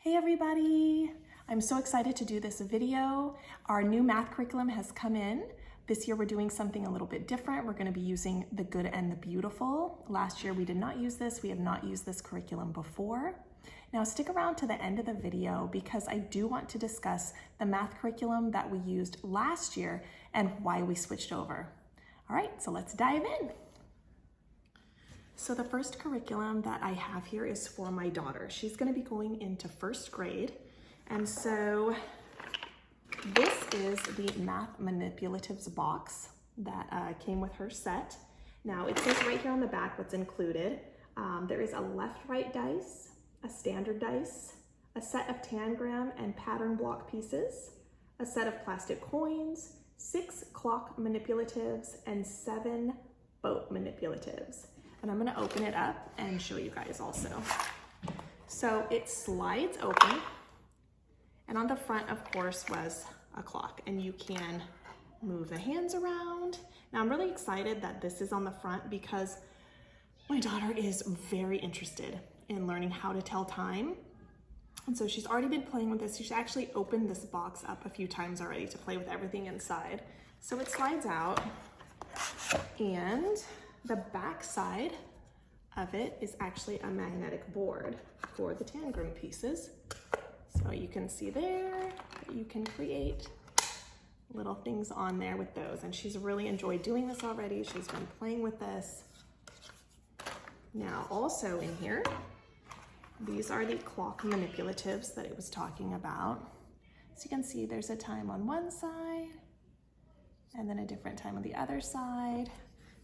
Hey everybody! I'm so excited to do this video. Our new math curriculum has come in. This year we're doing something a little bit different. We're going to be using the good and the beautiful. Last year we did not use this. We have not used this curriculum before. Now stick around to the end of the video because I do want to discuss the math curriculum that we used last year and why we switched over. All right, so let's dive in. So the first curriculum that I have here is for my daughter. She's going to be going into first grade. And so this is the Math Manipulatives Box that came with her set. Now it says right here on the back what's included. There is a left-right dice, a standard dice, a set of tangram and pattern block pieces, a set of plastic coins, 6 clock manipulatives, and 7 boat manipulatives. And I'm going to open it up and show you guys also. So it slides open, and on the front, of course, was a clock, and you can move the hands around. Now I'm really excited that this is on the front because my daughter is very interested in learning how to tell time. And so she's already been playing with this. She's actually opened this box up a few times already to play with everything inside. So it slides out, and the back side of it is actually a magnetic board for the tangram pieces. So you can see there that you can create little things on there with those. And she's really enjoyed doing this already. She's been playing with this. Now also in here, these are the clock manipulatives that it was talking about. So you can see there's a time on one side and then a different time on the other side.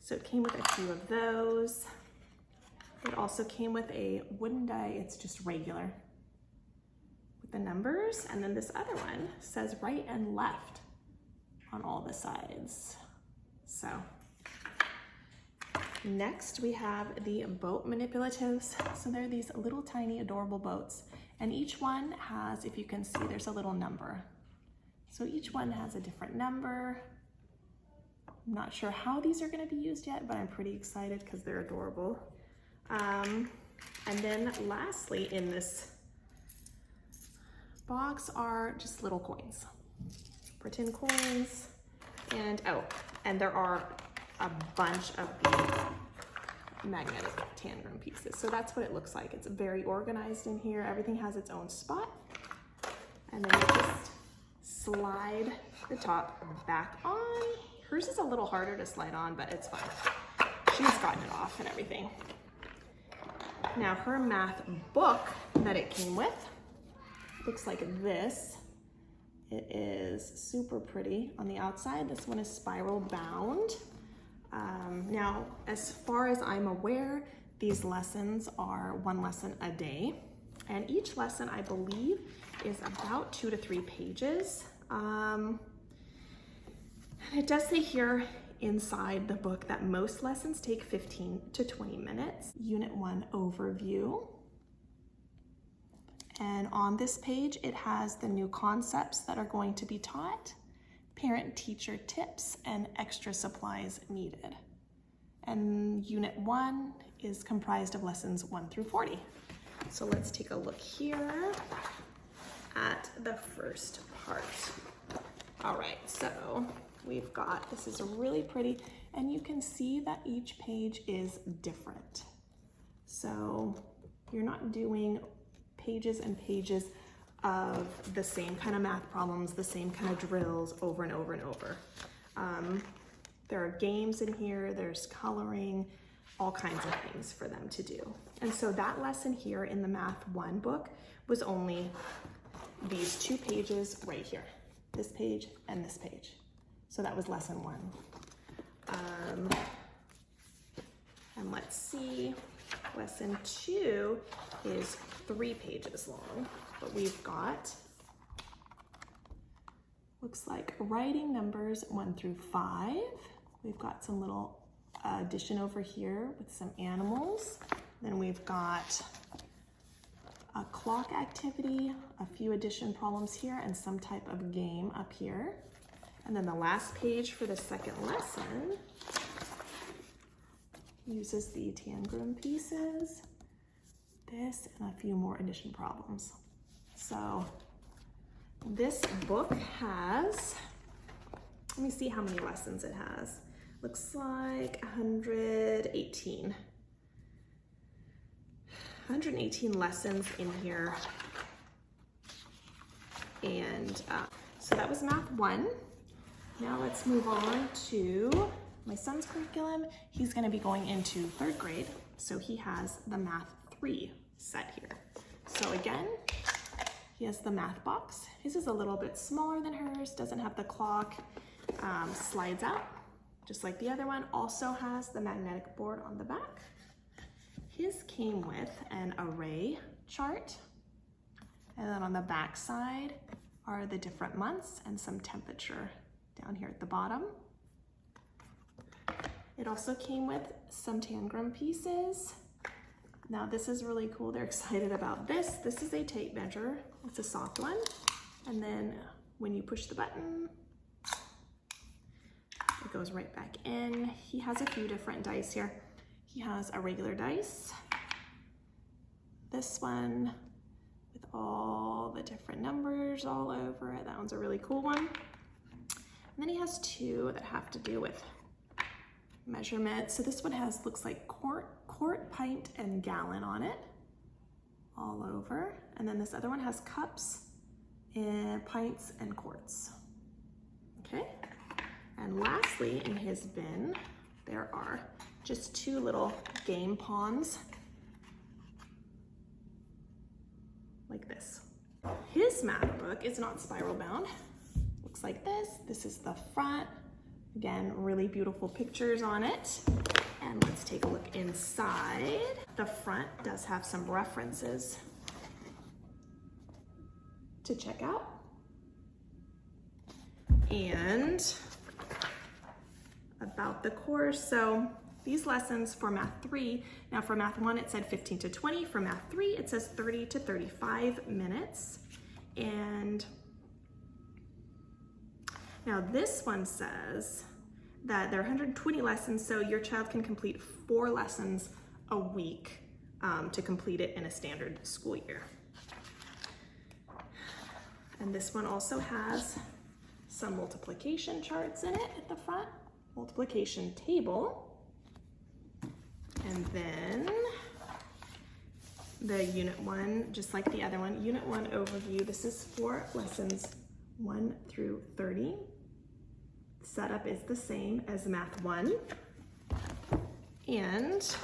So it came with a few of those. It also came with a wooden die. It's just regular with the numbers. And then this other one says right and left on all the sides. So next we have the boat manipulatives. So they're these little tiny adorable boats. And each one has, if you can see, there's a little number. So each one has a different number. I'm not sure how these are going to be used yet, but I'm pretty excited because they're adorable. And then lastly in this box are just little coins, pretend coins, and and there are a bunch of the magnetic tangram pieces. So that's what it looks like. It's very organized in here. Everything has its own spot. And then you just slide the top back on. Hers is a little harder to slide on, but it's fine. She's gotten it off and everything. Now her math book that it came with looks like this. It is super pretty on the outside. This one is spiral bound. Now, as far as I'm aware, these lessons are 1 lesson a day. And each lesson, I believe, is about 2 to 3 pages. It does say here inside the book that most lessons take 15 to 20 minutes. Unit 1 overview. And on this page, it has the new concepts that are going to be taught, parent-teacher tips, and extra supplies needed. And Unit 1 is comprised of lessons 1 through 40. So let's take a look here at the first part. All right, so we've got, this is really pretty, and you can see that each page is different. So you're not doing pages and pages of the same kind of math problems, the same kind of drills over and over and over. There are games in here, there's coloring, all kinds of things for them to do. And so that lesson here in the Math 1 book was only these 2 pages right here, this page and this page. So that was lesson 1. And let's see, lesson 2 is 3 pages long, but we've got, looks like writing numbers 1 through 5. We've got some little addition over here with some animals. Then we've got a clock activity, a few addition problems here, and some type of game up here. And then the last page for the second lesson uses the tangram pieces, this, and a few more addition problems. So this book has, let me see how many lessons it has. Looks like 118. 118 lessons in here. And so that was Math 1. Now let's move on to my son's curriculum. He's gonna be going into 3rd grade, so he has the Math 3 set here. So again, he has the math box. His is a little bit smaller than hers, doesn't have the clock, slides out, just like the other one. Also has the magnetic board on the back. His came with an array chart, and then on the back side are the different months and some temperature down here at the bottom. It also came with some tangram pieces. Now this is really cool. They're excited about this. This is a tape measure. It's a soft one. And then when you push the button, it goes right back in. He has a few different dice here. He has a regular dice. This one with all the different numbers all over it. That one's a really cool one. And then he has 2 that have to do with measurement. So this one looks like quart, pint, and gallon on it, all over. And then this other one has cups and pints and quarts. Okay. And lastly, in his bin, there are just 2 little game pawns like this. His math book is not spiral bound. Looks like this. This is the front. Again, really beautiful pictures on it. And let's take a look inside. The front does have some references to check out. And about the course. So these lessons for Math 3, now for Math 1 it said 15 to 20, for Math 3 it says 30 to 35 minutes. And now this one says that there are 120 lessons, so your child can complete 4 lessons a week to complete it in a standard school year. And this one also has some multiplication charts in it at the front, multiplication table. And then the Unit 1, just like the other one, Unit 1 overview. This is for lessons 1 through 30. Setup is the same as Math 1. And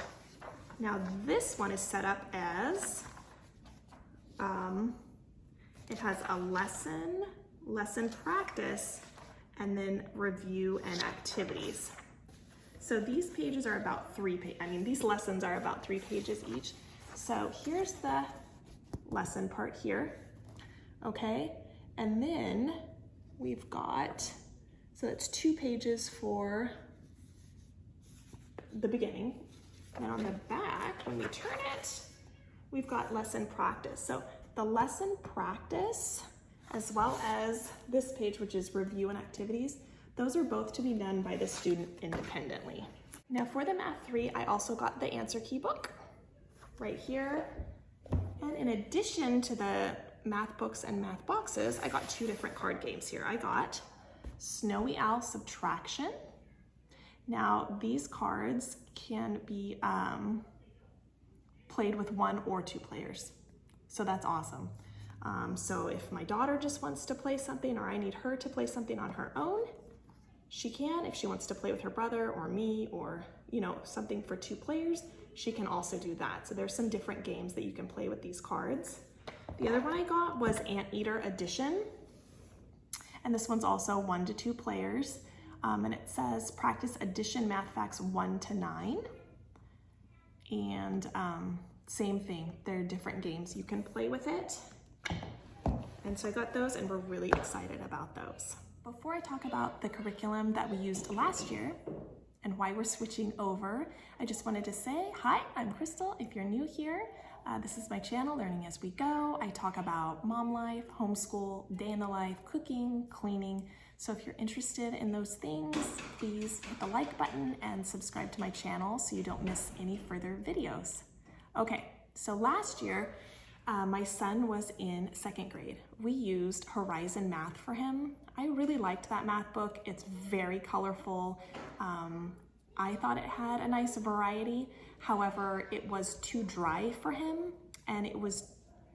now this one is set up as, it has a lesson practice, and then review and activities. So these pages are about 3 pages. I mean, these lessons are about 3 pages each. So here's the lesson part here, okay? And then we've got, so that's 2 pages for the beginning. And on the back, when we turn it, we've got lesson practice. So the lesson practice, as well as this page, which is review and activities, those are both to be done by the student independently. Now for the Math 3, I also got the answer key book right here. And in addition to the math books and math boxes, I got 2 different card games here. I got Snowy Owl Subtraction. Now these cards can be played with 1 or 2 players. So that's awesome. So if my daughter just wants to play something, or I need her to play something on her own, she can. If she wants to play with her brother or me, or something for 2 players, she can also do that. So there's some different games that you can play with these cards. The other one I got was Anteater Edition. And this one's also 1 to 2 players. And it says practice addition math facts 1 to 9. And same thing, there are different games you can play with it. And so I got those, and we're really excited about those. Before I talk about the curriculum that we used last year and why we're switching over, I just wanted to say, hi, I'm Crystal. If you're new here, this is my channel, Learning as We Go. I talk about mom life, homeschool, day in the life, cooking, cleaning. So if you're interested in those things, please hit the like button and subscribe to my channel so you don't miss any further videos. Okay, so last year, My son was in 2nd grade. We used Horizon Math for him. I really liked that math book. It's very colorful. I thought it had a nice variety. However, it was too dry for him, and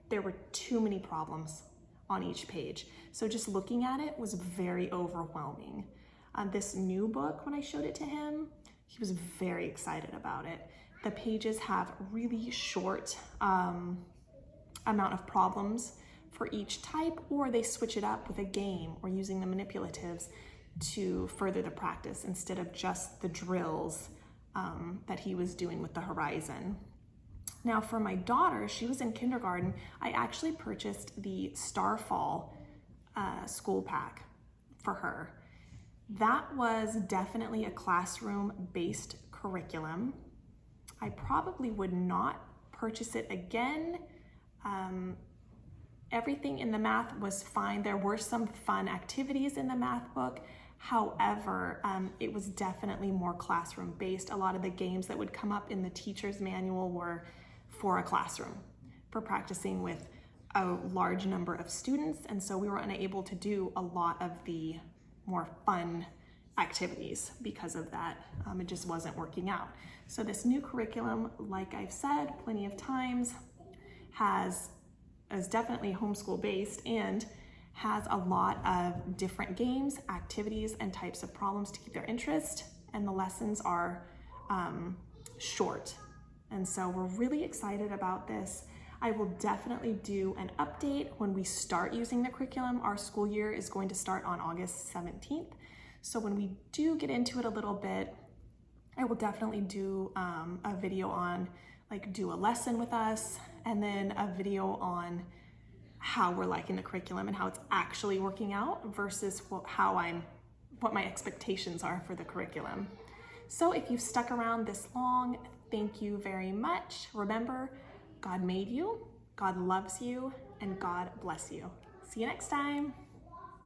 there were too many problems on each page. So just looking at it was very overwhelming. This new book, when I showed it to him, he was very excited about it. The pages have really short amount of problems for each type, or they switch it up with a game or using the manipulatives to further the practice instead of just the drills that he was doing with the Horizon. Now for my daughter, she was in kindergarten, I actually purchased the Starfall school pack for her. That was definitely a classroom-based curriculum. I probably would not purchase it again. Everything in the math was fine. There were some fun activities in the math book. However, it was definitely more classroom-based. A lot of the games that would come up in the teacher's manual were for a classroom, for practicing with a large number of students, and so we were unable to do a lot of the more fun activities because of that. It just wasn't working out. So this new curriculum, like I've said plenty of times, is definitely homeschool based and has a lot of different games, activities, and types of problems to keep their interest, and the lessons are short. And so we're really excited about this. I will definitely do an update when we start using the curriculum. Our school year is going to start on August 17th. So when we do get into it a little bit, I will definitely do a video on do a lesson with us, and then a video on how we're liking the curriculum and how it's actually working out versus what my expectations are for the curriculum. So if you've stuck around this long, thank you very much. Remember, God made you, God loves you, and God bless you. See you next time.